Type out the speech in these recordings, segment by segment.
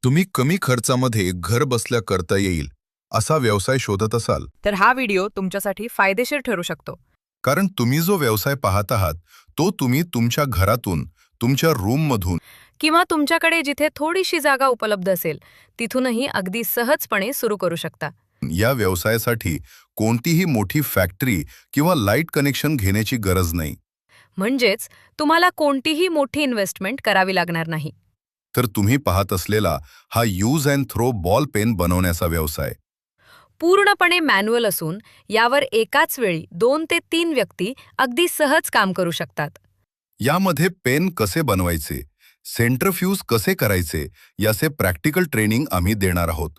तुम्ही कमी खर्चामध्ये घर बसल्या करता येईल असा व्यवसाय शोधत असाल, तर हा व्हिडिओ तुमच्यासाठी फायदेशीर ठरू शकतो. कारण तुम्ही जो व्यवसाय पाहत आहात तो तुम्ही तुमच्या घरातून, तुमच्या रूममधून किंवा तुमच्याकडे जिथे थोडीशी जागा उपलब्ध असेल तिथूनही अगदी सहजपणे सुरू करू शकता. या व्यवसायासाठी कोणतीही मोठी फॅक्टरी किंवा लाईट कनेक्शन घेण्याची गरज नाही. म्हणजेच तुम्हाला कोणतीही मोठी इन्व्हेस्टमेंट करावी लागणार नाही. तर तुम्ही पाहत असलेला हा use and throw ball pen बनवण्याचा व्यवसाय पूर्णपणे मॅन्युअल असून यावर एकाच वेळी 2 ते 3 व्यक्ती अगदी सहज काम करू शकतात. यामध्ये पेन कसे बनवायचे, सेंट्रिफ्यूज कसे करायचे याचे प्रॅक्टिकल ट्रेनिंग आम्ही देणार आहोत.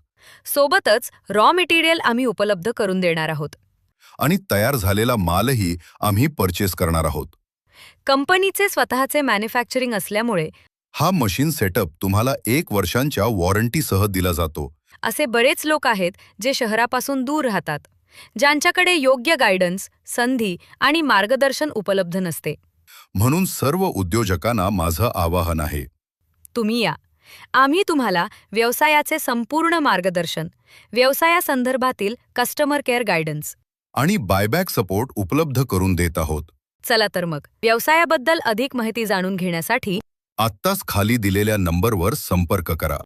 सोबतच रॉ मटेरियल आम्ही उपलब्ध करून देणार आहोत. आणि तयार झालेला मालही आम्ही परचेस करणार आहोत. कंपनीचे स्वतःचे मॅन्युफॅक्चरिंग असल्यामुळे हा मशीन सेटअप तुम्हाला 1 वर्षांच्या वॉरंटीसह दिला जातो. असे बरेच लोक आहेत जे शहरापासून दूर राहतात, ज्यांच्याकडे योग्य गायडन्स, संधी आणि मार्गदर्शन उपलब्ध नसते. म्हणून सर्व उद्योजकांना माझं आवाहन आहे. तुम्ही या. आम्ही तुम्हाला व्यवसायाचे संपूर्ण मार्गदर्शन, व्यवसायासंदर्भातील कस्टमर केअर गायडन्स आणि बायबॅक सपोर्ट उपलब्ध करून देत आहोत. चला तर मग व्यवसायाबद्दल अधिक माहिती जाणून घेण्यासाठी आत्ताच खाली दिलेल्या नंबरवर संपर्क करा.